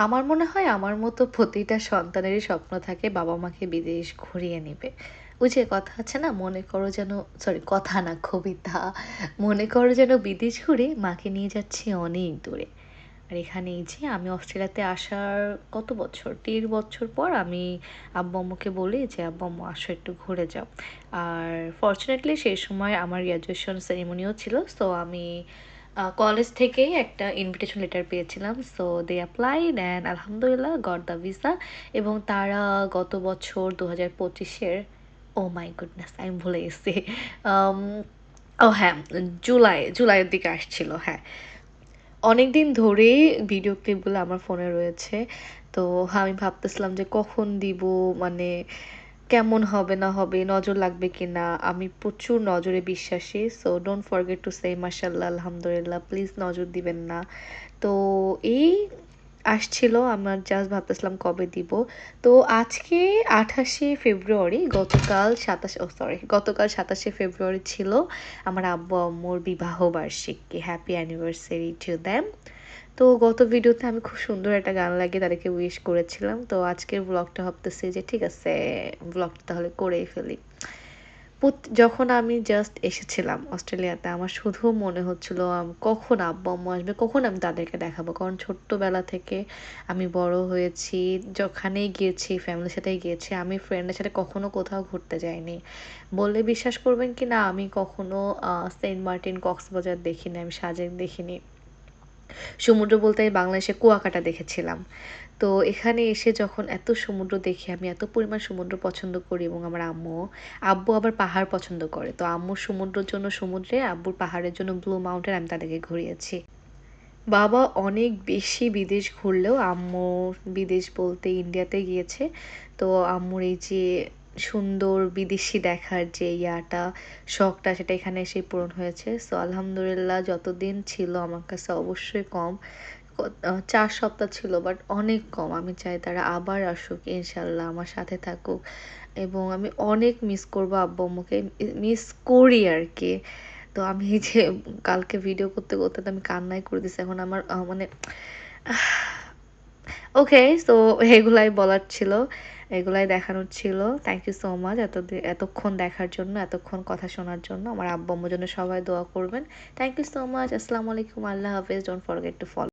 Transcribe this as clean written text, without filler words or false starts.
আমার মনে হয় আমার মতো প্রতিটা সন্তানেরই স্বপ্ন থাকে বাবা-মাকে বিদেশ ঘুরিয়ে নিবে। ওই যে কথা আছে না? মনে করো যেন সরি কথা না কবিতা। মনে করো যেন বিদেশ ঘুরে মাকে নিয়ে যাচ্ছি অনেক দূরে। আর এখানে এই যে আমি অস্ট্রেলিয়াতে আসার কত বছর? ১.৫ বছর পর আমি আব্বু-আম্মুকে বলি যে, "আব্বু-আম্মু আসো একটু ঘুরে যাও।" আর ফরচুনেটলি সেই সময় আমার গ্র্যাজুয়েশন সেরিমনিও ছিল। সো আমি কলেজ থেকেই একটা ইনভিটেশন লেটার পেয়েছিলাম। সো দে অ্যাপ্লাইড অ্যান্ড আলহামদুলিল্লাহ গট দ্য ভিসা এবং তারা গত বছর ২০২৫ এর ওহ মাই গুডনেস! আমি ভুলে গেছি। আম ও হ্যাঁ, জুলাইয়ের দিকে আসছিল। হ্যাঁ। অনেকদিন ধরেই ভিডিও ক্লিপগুলো আমার ফোনে রয়েছে। তো আমি ভাবতেছিলাম যে কখন দিব? মানে কেমন হবে না হবে, নজর লাগবে কিনা? আমি প্রচুর নজরে বিশ্বাসী। So don't forget to say মাশাআল্লাহ, আলহামদুলিল্লাহ। প্লিজ নজর দিবেন না। তো এই আসছিল আমার জাস্ট ভাবতেছিলাম কবে দিব। তো আজকে ২৮শে ফেব্রুয়ারি গতকাল ২৭শে ফেব্রুয়ারি ছিল আমার আব্বু-আম্মুর বিবাহ বার্ষিকী। Happy anniversary to them. তো গত ভিডিওতে আমি খুব সুন্দর একটা গান লাগিয়ে তাদেরকে উইশ করেছিলাম। তো আজকের ব্লগটা ভাবতেছি যে ঠিক আছে ব্লগটা তাহলে করেই ফেলি। যখন আমি জাস্ট এসেছিলাম অস্ট্রেলিয়াতে আমার শুধু মনে হচ্ছিল কখন আব্বু-আম্মু আসবে, কখন আমি তাদেরকে দেখাবো। কারণ ছোট্টবেলা থেকে আমি বড় হয়েছি, যেখানেই গিয়েছি ফ্যামিলির সাথেই গিয়েছি। আমি ফ্রেন্ডের সাথে কখনো কোথাও ঘুরতে যাইনি। বললে বিশ্বাস করবেন কিনা আমি কখনো সেন্ট মার্টিন, কক্সবাজার দেখিনি, আমি সাজেক দেখিনি। সমুদ্র বলতে আমি বাংলাদেশে কুয়াকাটা দেখেছিলাম। তো এখানে এসে যখন এত সমুদ্র দেখি, আমি এত পরিমাণ সমুদ্র পছন্দ করি এবং আমার আম্মুও। আব্বু আবার পাহাড় পছন্দ করে। তো আম্মুর সমুদ্রের জন্য সমুদ্রে, আব্বুর পাহাড়ের জন্য ব্লু মাউন্টেন আমি তাদেরকে ঘুরিয়েছি। বাবা অনেক বেশি বিদেশ ঘুরলেও আম্মু বিদেশ বলতে ইন্ডিয়াতে গিয়েছে। তো আম্মুর এই যে সুন্দর বিদেশি দেখার যে শখটা সেটা এখানে এসেই পূরণ হয়েছে। সো আলহামদুলিল্লাহ যতদিন ছিল আমার কাছে অবশ্যই কম। ৪ সপ্তাহ ছিল বাট অনেক কম। আমি চাই তারা আবার আসুক ইনশাআল্লাহ আমার সাথে থাকুক এবং আমি অনেক মিস করব আব্বু-আম্মুকে। মিস করি আরকি। তো আমি এই যে কালকে ভিডিও করতে, করতে তো আমি কান্নাই করে দিছি। এখন আমার মানে ওকে সো এগুলাই বলার ছিল। এগুলাই দেখানোর ছিল। থ্যাংক ইউ সো মাচ এতক্ষণ দেখার জন্য, এতক্ষণ কথা শোনার জন্য। আমার আব্বু-আম্মুর জন্য সবাই দোয়া করবেন। Thank you so much. আসসালামু আলাইকুম। আল্লাহ হাফেজ। Don't forget to follow